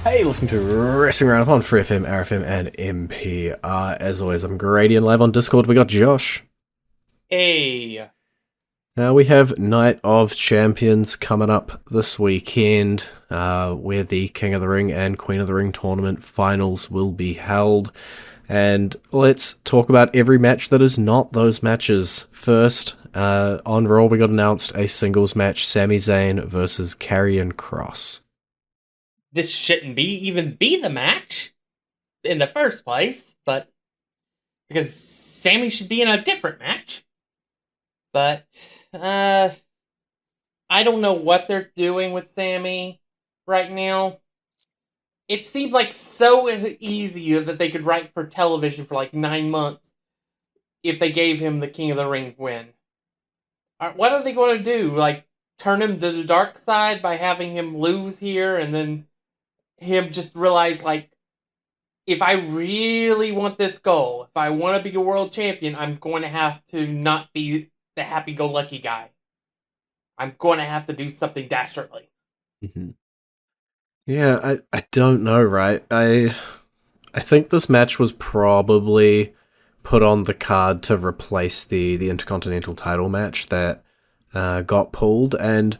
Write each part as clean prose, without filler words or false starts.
Hey, listen to Wrestling Roundup on FreeFM, ArrowFM, and MPR. As always, I'm Grady, and live on Discord we got Josh. Hey, We have Night of Champions coming up this weekend, where the King of the Ring and Queen of the Ring tournament finals will be held. And let's talk about every match that is not those matches. First, on Raw, we got announced a singles match: Sami Zayn versus Karrion Kross. this shouldn't even be the match in the first place, but because Sammy should be in a different match. But I don't know what they're doing with Sammy right now. It seems like so easy that they could write for television for like 9 months if they gave him the King of the Ring win. What are they going to do? Like turn him to the dark side by having him lose here, and then him just realize like, if I really want this goal, if I want to be a world champion, I'm going to have to not be the happy-go-lucky guy. I'm going to have to do something dastardly. Mm-hmm. Yeah, I don't know, right? I think this match was probably put on the card to replace the Intercontinental title match that got pulled, and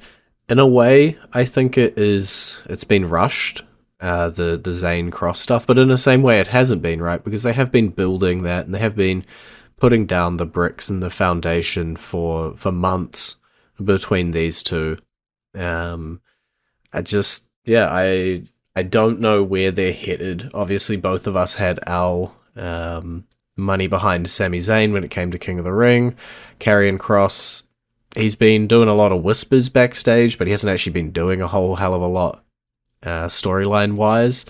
in a way, I think it's been rushed, the Zayn Cross stuff, but in the same way, it hasn't been, right? Because they have been building that, and they have been putting down the bricks and the foundation for months between these two. Um, I just, yeah, I don't know where they're headed. Obviously, both of us had our money behind Sami Zayn when it came to King of the Ring. Karrion Kross, he's been doing a lot of whispers backstage, but he hasn't actually been doing a whole hell of a lot storyline wise.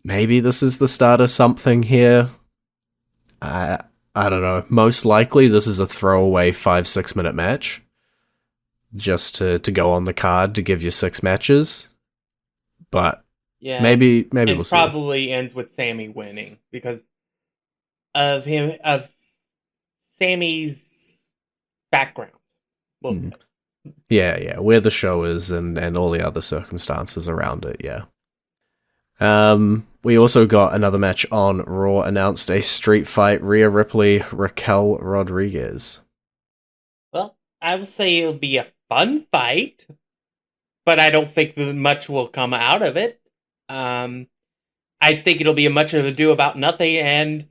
Maybe this is the start of something here. I I don't know. Most likely, this is a throwaway 5-6 minute match just to go on the card to give you 6 matches. But Yeah, maybe we'll and see. probably ends with Sammy winning because of Sammy's background. We'll Hmm. say. Yeah, where the show is and all the other circumstances around it, yeah. We also got another match on Raw announced: a street fight, Rhea Ripley, Raquel Rodriguez. Well, I would say it'll be a fun fight, but I don't think that much will come out of it. Um, I think it'll be a much of a ado about nothing, and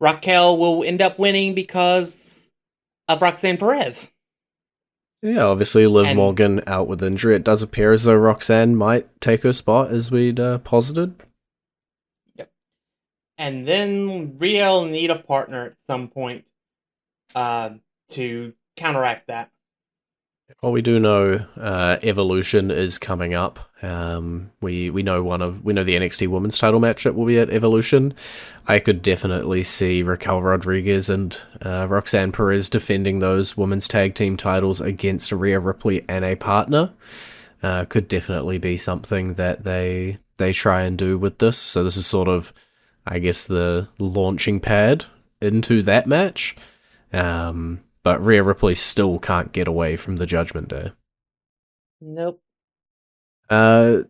Raquel will end up winning because of Roxanne Perez. Yeah, obviously Liv And Morgan out with injury. It does appear as though Roxanne might take her spot, as we'd posited. yep. And then Rhea will need a partner at some point uh, to counteract that. Well, we do know Evolution is coming up. We know we know the NXT Women's Title match that will be at Evolution. I could definitely see Raquel Rodriguez and Roxanne Perez defending those women's tag team titles against Rhea Ripley and a partner. Could definitely be something that they try and do with this. So this is sort of, I guess, the launching pad into that match. But Rhea Ripley still can't get away from the Judgment Day. Nope. Uh,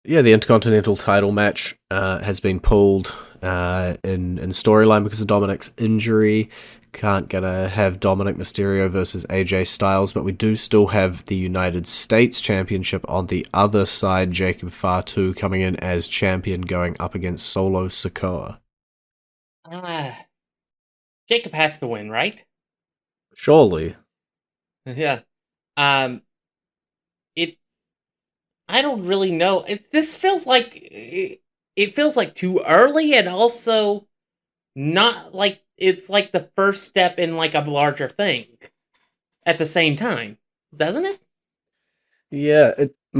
yeah, the Intercontinental title match has been pulled in storyline because of Dominic's injury. Can't gonna have Dominic Mysterio versus AJ Styles, but we do still have the United States Championship on the other side. Jacob Fatu coming in as champion, going up against Solo Sikoa. Ah, Jacob has to win, right? Surely. Yeah. Um, it. I don't really know. This feels like it feels like too early, and also not like it's like the first step in like a larger thing at the same time, doesn't it? Yeah,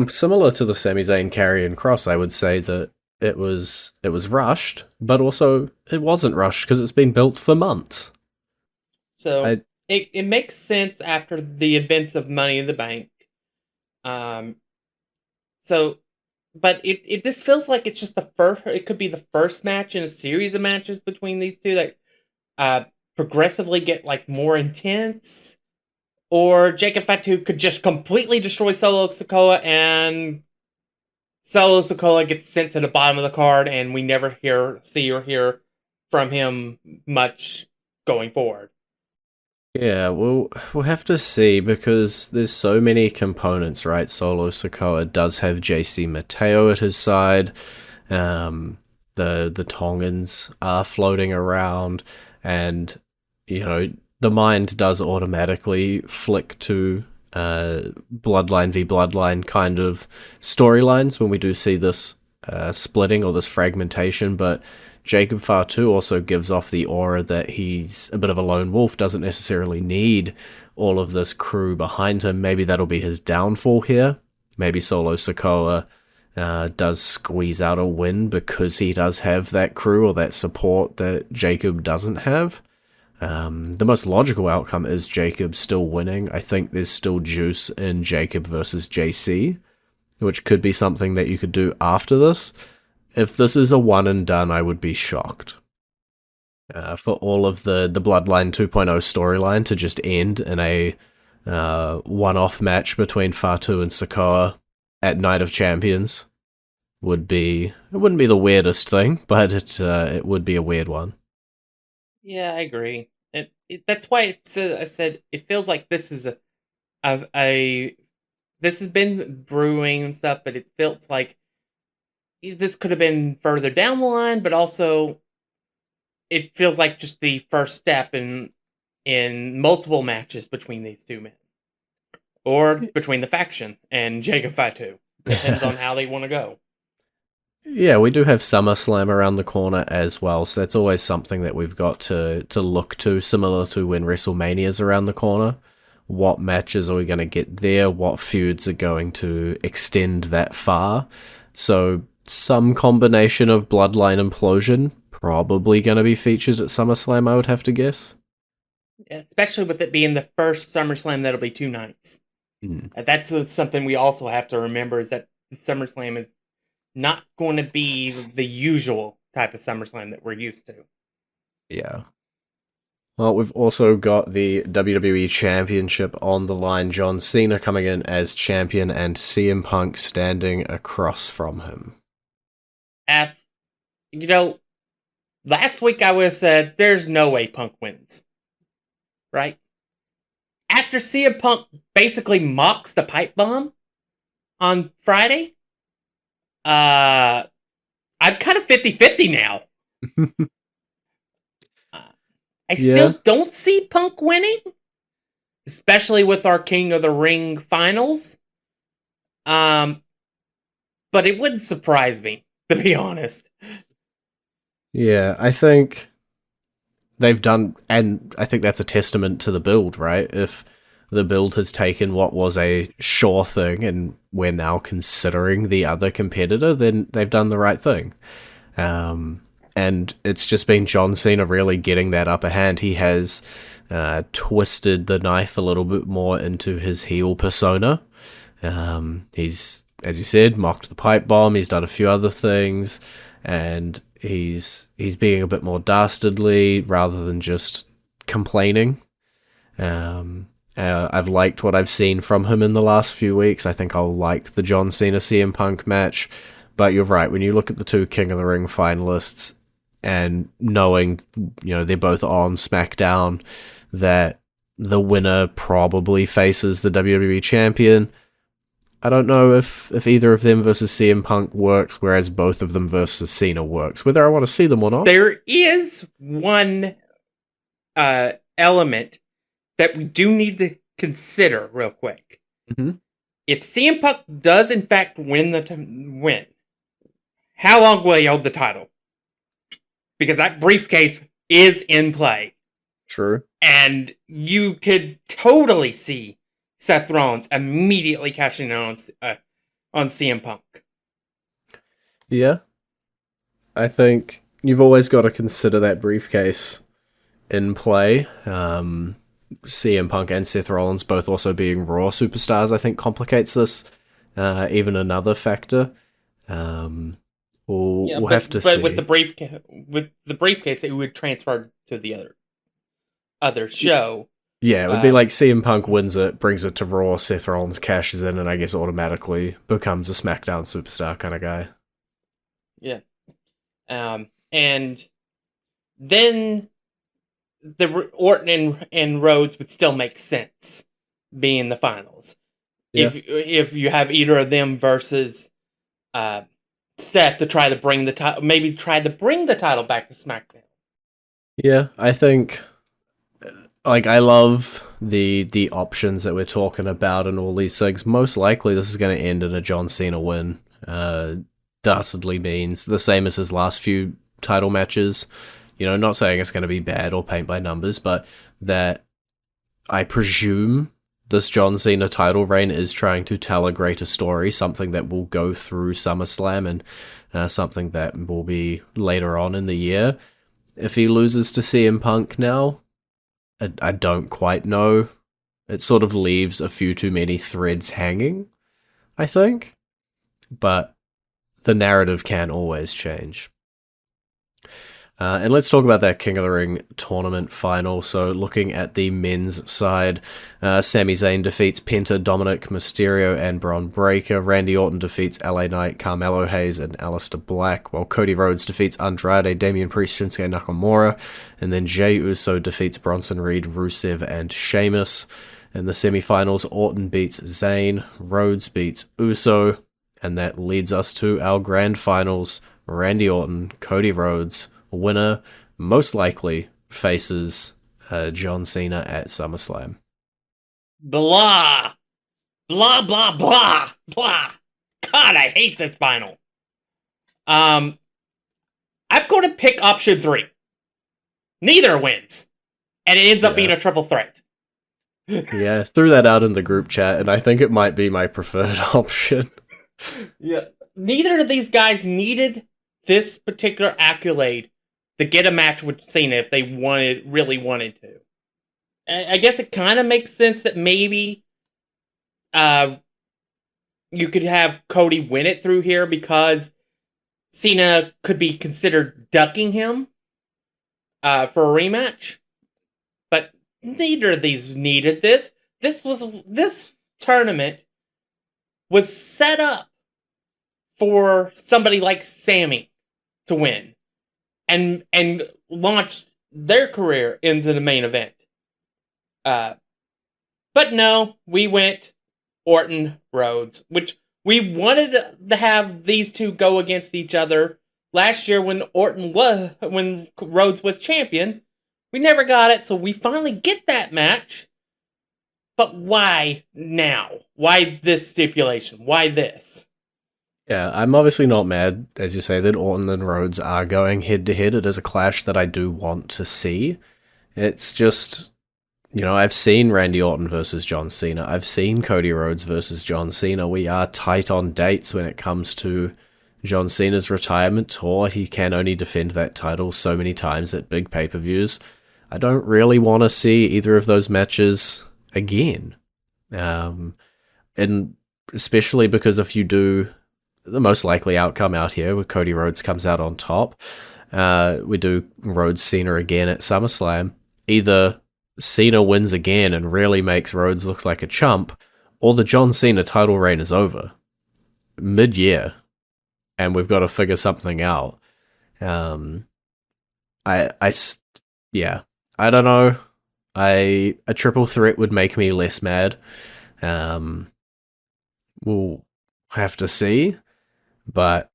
similar to the Sami Zayn Karrion Cross, I would say that it was rushed, but also it wasn't rushed because it's been built for months. So I it makes sense after the events of Money in the Bank. Um, so, but it this feels like it's just the first. It could be the first match in a series of matches between these two that uh progressively get like more intense. Or Jacob Fatu could just completely destroy Solo Sikoa and Solo Sokola gets sent to the bottom of the card, and we never see or hear from him much going forward. Yeah, we'll have to see because there's so many components, right? Solo Sokoa does have JC Mateo at his side. Um, the Tongans are floating around, and you know the mind does automatically flick to Bloodline v Bloodline kind of storylines when we do see this splitting or this fragmentation, but Jacob Fatu also gives off the aura that he's a bit of a lone wolf, doesn't necessarily need all of this crew behind him. Maybe that'll be his downfall here. Maybe Solo Sokoa does squeeze out a win because he does have that crew or that support that Jacob doesn't have. The most logical outcome is Jacob still winning. I think there's still juice in Jacob versus JC, which could be something that you could do after this. If this is a one and done, I would be shocked. For all of the Bloodline 2.0 storyline to just end in a one-off match between Fatu and Sikoa at Night of Champions it wouldn't be the weirdest thing, but it would be a weird one. Yeah, I agree. That's why I said it feels like this is a this has been brewing and stuff, but it feels like this could have been further down the line, but also it feels like just the first step in multiple matches between these two men, or between the faction and Jacob Fatu. Depends on how they want to go. Yeah, we do have SummerSlam around the corner as well, so that's always something that we've got to look to, similar to when WrestleMania's around the corner. What matches are we going to get there? What feuds are going to extend that far? So some combination of Bloodline Implosion probably going to be featured at SummerSlam, I would have to guess. Especially with it being the first SummerSlam that'll be 2 nights. Mm. That's something we also have to remember is that SummerSlam is not going to be the usual type of SummerSlam that we're used to. Yeah. Well, we've also got the WWE Championship on the line. John Cena coming in as champion and CM Punk standing across from him. Af you know, last week I would have said there's no way Punk wins. Right? After CM Punk basically mocks the pipe bomb on Friday, I'm kind of 50-50 now. I Yeah. still don't see Punk winning, especially with our King of the Ring finals. Um, but it wouldn't surprise me, to be honest. Yeah, I think they've done, and I think that's a testament to the build, right? If the build has taken what was a sure thing and we're now considering the other competitor, then they've done the right thing. And it's just been John Cena really getting that upper hand. He has twisted the knife a little bit more into his heel persona. He's, as you said, mocked the pipe bomb. He's done a few other things, and he's being a bit more dastardly rather than just complaining. I've liked what I've seen from him in the last few weeks. I think I'll like the John Cena CM Punk match. But you're right, when you look at the two King of the Ring finalists and knowing, they're both on SmackDown, that the winner probably faces the WWE champion. I don't know if either of them versus CM Punk works, whereas both of them versus Cena works. Whether I want to see them or not. There is one element that we do need to consider real quick. Mm-hmm. If CM Punk does in fact win how long will he hold the title? Because that briefcase is in play. True. And you could totally see Seth Rollins immediately cashing in on CM Punk. Yeah. I think you've always got to consider that briefcase in play. CM Punk and Seth Rollins both also being Raw superstars, I think, complicates this. Even another factor. We'll have to see. But with the briefcase, it would transfer to the other show. Yeah, it would be Um, like CM Punk wins it, brings it to Raw, Seth Rollins cashes in, and I guess automatically becomes a SmackDown superstar kind of guy. yeah. And then the Orton and Rhodes would still make sense being the finals Yeah. if you have either of them versus uh, Seth to try to bring the title, maybe try to bring the title back to SmackDown. Yeah, I think like I love the options that we're talking about and all these things. Most likely this is going to end in a John Cena win. Dastardly means the same as his last few title matches. You know, not saying it's going to be bad or paint by numbers, but that I presume this John Cena title reign is trying to tell a greater story, something that will go through SummerSlam and something that will be later on in the year. If he loses to CM Punk now, I don't quite know. It sort of leaves a few too many threads hanging, I think. But the narrative can always change. And let's talk about that King of the Ring tournament final. So, looking at the men's side, Sami Zayn defeats Penta, Dominic Mysterio, and Braun Breaker. Randy Orton defeats LA Knight, Carmelo Hayes, and Aleister Black, while Cody Rhodes defeats Andrade, Damian Priest, Shinsuke Nakamura, and then Jey Uso defeats Bronson Reed, Rusev, and Sheamus. In the semifinals, Orton beats Zayn, Rhodes beats Uso, and that leads us to our grand finals. Randy Orton, Cody Rhodes. Winner most likely faces John Cena at SummerSlam. Blah, blah, blah, blah, blah. God, I hate this final. Um, I'm going to pick option 3. Neither wins, and it ends up being Yeah. a triple threat. Yeah, threw that out in the group chat, and I think it might be my preferred option. Yeah. Neither of these guys needed this particular accolade to get a match with Cena if they really wanted to. I guess it kind of makes sense that maybe uh, you could have Cody win it through here because Cena could be considered ducking him for a rematch. But neither of these needed this. This tournament was set up for somebody like Sammy to win and launch their career into the main event. But no, we went Orton Rhodes, which we wanted to have these two go against each other last year when Rhodes was champion. We never got it, so we finally get that match. But why now? Why this stipulation? Why this? Yeah, I'm obviously not mad, as you say, that Orton and Rhodes are going head to head. It is a clash that I do want to see. It's just, you know, I've seen Randy Orton versus John Cena. I've seen Cody Rhodes versus John Cena. We are tight on dates when it comes to John Cena's retirement tour. He can only defend that title so many times at big pay-per-views. I don't really want to see either of those matches again. And especially because if you do, the most likely outcome out here where Cody Rhodes comes out on top, we do Rhodes Cena again at SummerSlam. Either Cena wins again and really makes Rhodes look like a chump, or the John Cena title reign is over mid-year, and we've got to figure something out. Um, yeah, I don't know. A triple threat would make me less mad. We'll have to see, but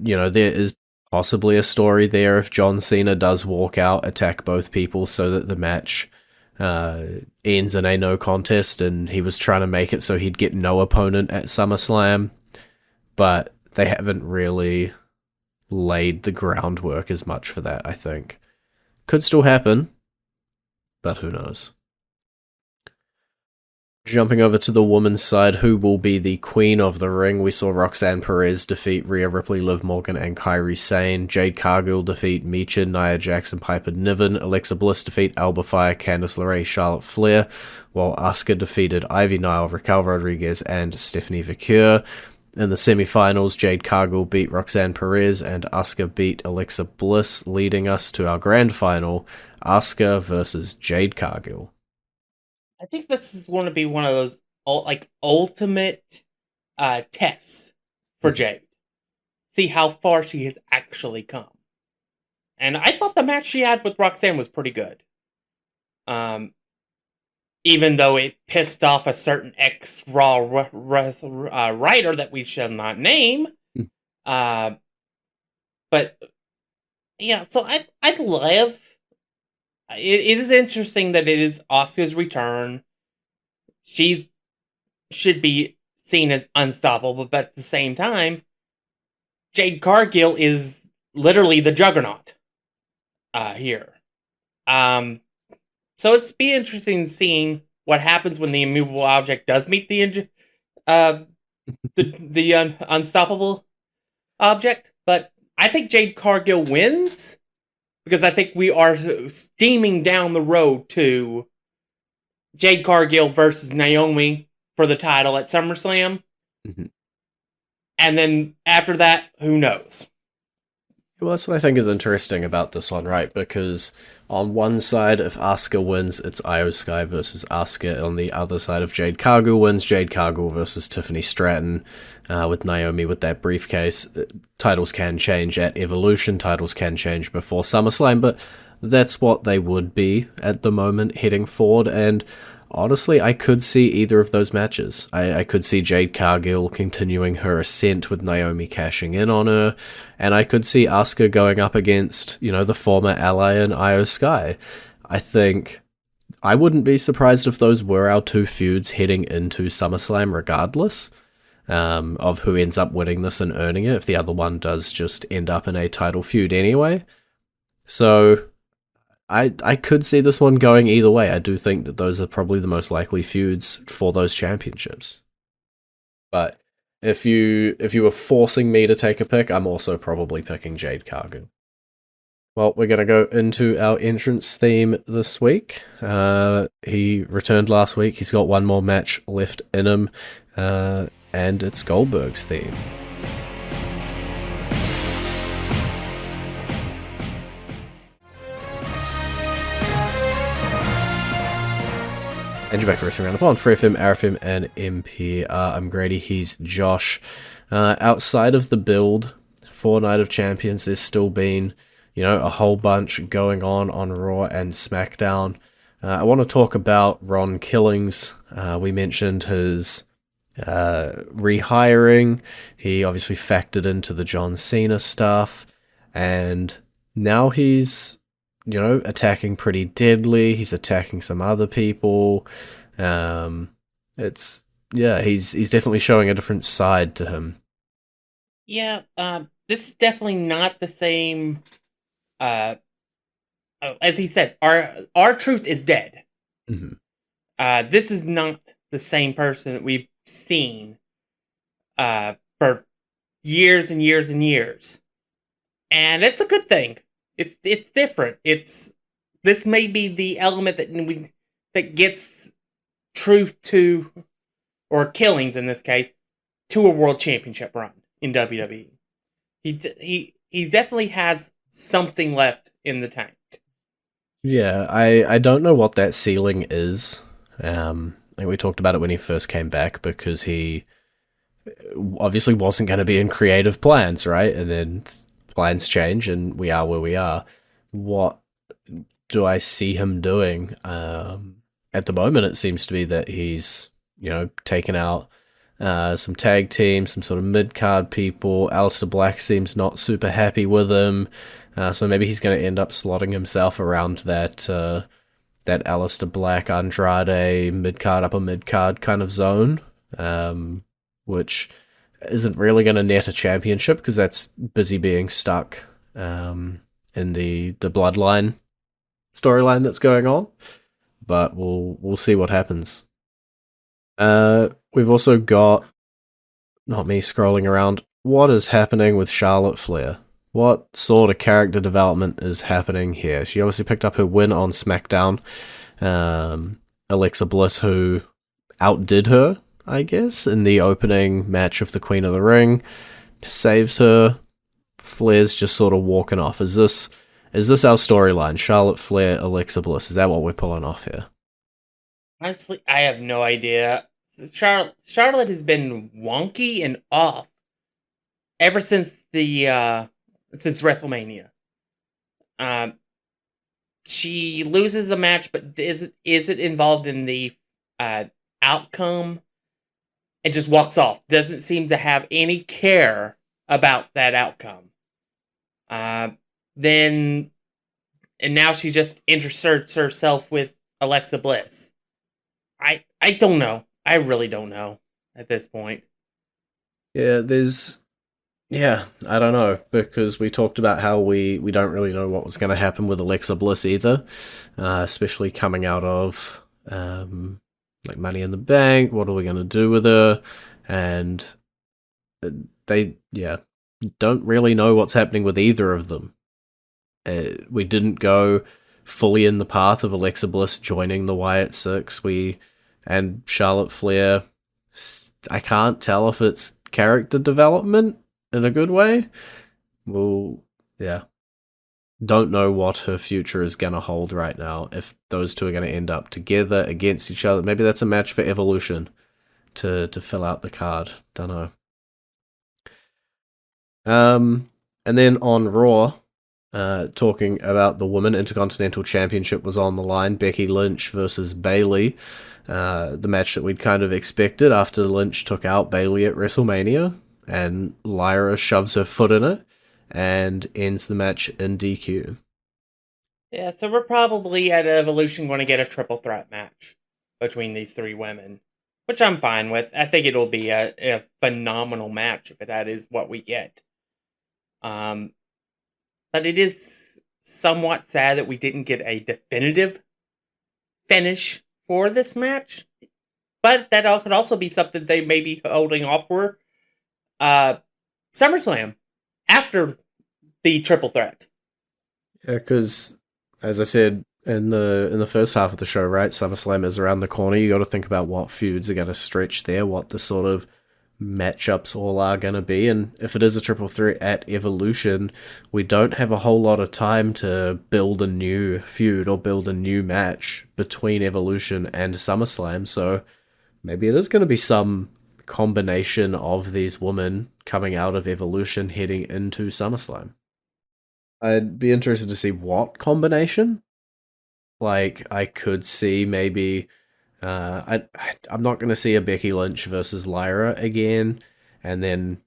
you know, there is possibly a story there if John Cena does walk out, attack both people so that the match ends in a no contest, and he was trying to make it so he'd get no opponent at SummerSlam, but they haven't really laid the groundwork as much for that, I think. Could still happen, but who knows. Jumping over to the women's side, who will be the queen of the ring? We saw Roxanne Perez defeat Rhea Ripley, Liv Morgan, and Kairi Sane. Jade Cargill defeat Michin, Nia Jackson, Piper Niven. Alexa Bliss defeat Alba Fire, Candice LeRae, Charlotte Flair. While Asuka defeated Ivy Nile, Raquel Rodriguez, and Stephanie Vicure. In the semi-finals, Jade Cargill beat Roxanne Perez and Asuka beat Alexa Bliss, leading us to our grand final, Asuka versus Jade Cargill. I think this is going to be one of those like ultimate tests for Mhm. Jade. See how far she has actually come. And I thought the match she had with Roxanne was pretty good. Um, Even though it pissed off a certain ex Raw writer that we shall not name. Uh, but yeah, so I love. It is interesting that it is Asuka's return. She should be seen as unstoppable, but at the same time, Jade Cargill is literally the juggernaut here. Um, so it's be interesting seeing what happens when the immovable object does meet uh, the unstoppable object. But I think Jade Cargill wins because I think we are steaming down the road to Jade Cargill versus Naomi for the title at SummerSlam. Mhm. And then after that, who knows? Well, that's what I think is interesting about this one, right? Because on one side, if Asuka wins, it's Io Sky versus Asuka. On the other side, if Jade Cargill wins, Jade Cargill versus Tiffany Stratton, with Naomi with that briefcase. Titles can change at Evolution, titles can change before SummerSlam, but that's what they would be at the moment heading forward. And honestly, I could see either of those matches. I could see Jade Cargill continuing her ascent with Naomi cashing in on her, and I could see Asuka going up against, the former ally in Io Sky. I think I wouldn't be surprised if those were our two feuds heading into SummerSlam regardless. Of who ends up winning this and earning it, if the other one does just end up in a title feud anyway. So I could see this one going either way. I do think that those are probably the most likely feuds for those championships. But if you were forcing me to take a pick, I'm also probably picking Jade Cargill. Well, we're gonna go into our entrance theme this week. He returned last week. He's got one more match left in him, and it's Goldberg's theme. And you're back to Wrestling Roundup on FreeFM, ArrowFM, and MP. I'm Grady, he's Josh. Outside of the build for Night of Champions, there's still been, a whole bunch going on Raw and SmackDown. I want to talk about Ron Killings. We mentioned his rehiring. He obviously factored into the John Cena stuff, and now he's attacking pretty deadly. He's attacking some other people. It's he's definitely showing a different side to him. Yeah, this is definitely not the same. Uh, as he said, our truth is dead. Mhm. This is not the same person that we've seen for years and years and years, and it's a good thing. It's different. This may be the element that gets truth to, or killings in this case, to a world championship run in WWE. He definitely has something left in the tank. Yeah, I don't know what that ceiling is. I think we talked about it when he first came back because he obviously wasn't going to be in creative plans, right? And then plans change, and we are where we are. What do I see him doing? At the moment, it seems to be that he's, taken out some tag teams, some sort of mid card people. Aleister Black seems not super happy with him, so maybe he's going to end up slotting himself around that Aleister Black Andrade mid card, upper mid card kind of zone, which isn't really going to net a championship because that's busy being stuck in the bloodline storyline that's going on. But we'll see what happens. We've also got, not me scrolling around, what is happening with Charlotte Flair? What sort of character development is happening here? She obviously picked up her win on SmackDown. Alexa Bliss, who outdid her, I guess, in the opening match of the Queen of the Ring, saves her. Flair's just sort of walking off. Is this our storyline? Charlotte Flair, Alexa Bliss. Is that what we're pulling off here? Honestly, I have no idea. Charlotte has been wonky and off ever since WrestleMania. Um, she loses a match, but is it involved in the uh, outcome and just walks off? Doesn't seem to have any care about that outcome. Uh, then and now she just inserts herself with Alexa Bliss. I don't know. I really don't know at this point. Yeah, I don't know, because we talked about how we don't really know what was going to happen with Alexa Bliss either, especially coming out of like Money in the Bank. What are we going to do with her? And they don't really know what's happening with either of them. We didn't go fully in the path of Alexa Bliss joining the Wyatt Six. And Charlotte Flair. I can't tell if it's character development in a good way. Well, yeah, don't know what her future is gonna hold right now. If those two are gonna end up together against each other, maybe that's a match for Evolution to fill out the card. Don't know. And then on Raw, talking about the Women Intercontinental Championship was on the line. Becky Lynch versus Bayley. The match that we'd kind of expected after Lynch took out Bayley at WrestleMania, and Lyra shoves her foot in it and ends the match in DQ. Yeah, so we're probably at Evolution going to get a triple threat match between these three women, which I'm fine with. I think it'll be a phenomenal match if that is what we get. Um, but it is somewhat sad that we didn't get a definitive finish for this match. But that could also be something they may be holding off for uh, SummerSlam after the triple threat. Yeah, because as I said in the first half of the show, right, SummerSlam is around the corner. You got to think about what feuds are going to stretch there, what the sort of matchups all are going to be. And if it is a triple threat at Evolution, we don't have a whole lot of time to build a new feud or build a new match between Evolution and SummerSlam. So maybe it is going to be some combination of these women coming out of Evolution heading into SummerSlam. I'd be interested to see what combination. Like, I could see maybe I'm not going to see a Becky Lynch versus Lyra again, and then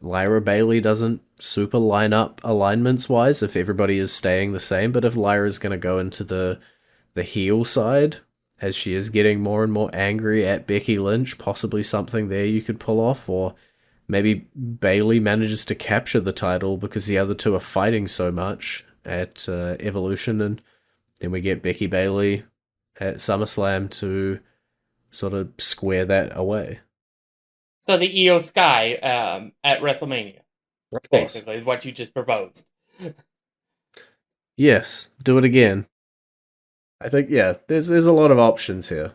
Lyra Bailey doesn't super line up alignments wise if everybody is staying the same. But if Lyra's going to go into the heel side as she is getting more and more angry at Becky Lynch, possibly something there you could pull off, or maybe Bailey manages to capture the title because the other two are fighting so much at Evolution, and then we get Becky Bailey at SummerSlam to sort of square that away. So the Io Sky at WrestleMania, Of course. basically, is what you just proposed. Yes, do it again. I think there's a lot of options here,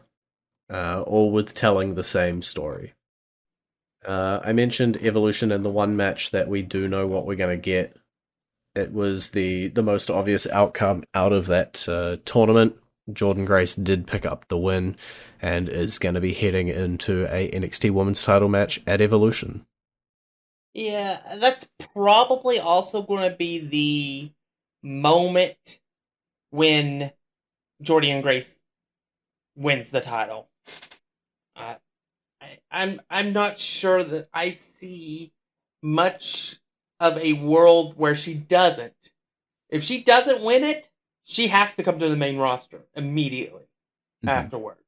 all with telling the same story. I mentioned Evolution in the one match that we do know what we're gonna get. It was the most obvious outcome out of that tournament. Jordan Grace did pick up the win and is going to be heading into a NXT Women's Title match at Evolution. Yeah, that's probably also going to be the moment when Jordan Grace wins the title. Uh, I'm not sure that I see much of a world where she doesn't. If she doesn't win it, she has to come to the main roster immediately Mm-hmm. afterwards.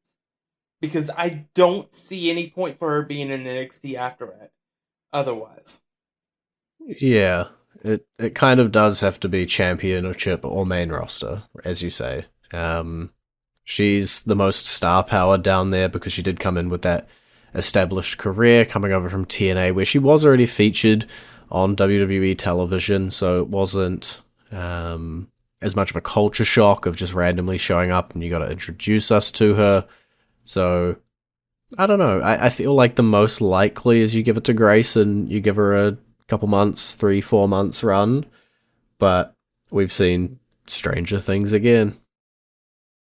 Because I don't see any point for her being in NXT after it. Otherwise. Yeah, it kind of does have to be championship or main roster, as you say. She's the most star powered down there because she did come in with that established career coming over from TNA, where she was already featured on WWE television, so it wasn't as much of a culture shock of just randomly showing up and you got to introduce us to her. So I don't know. I feel like the most likely is you give it to Grace and you give her a couple months, 3-4 months run, but we've seen stranger things again.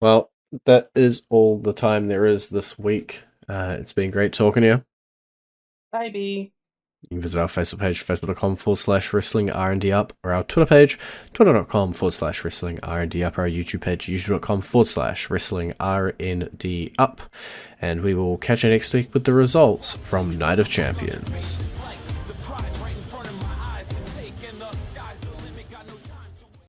Well, that is all the time there is this week. It's been great talking to you. Bye, B. You can visit our Facebook page, facebook.com/wrestling R&D up, or our Twitter page, twitter.com/wrestling R&D up, or our YouTube page, youtube.com/wrestling RND up. And we will catch you next week with the results from Night of Champions.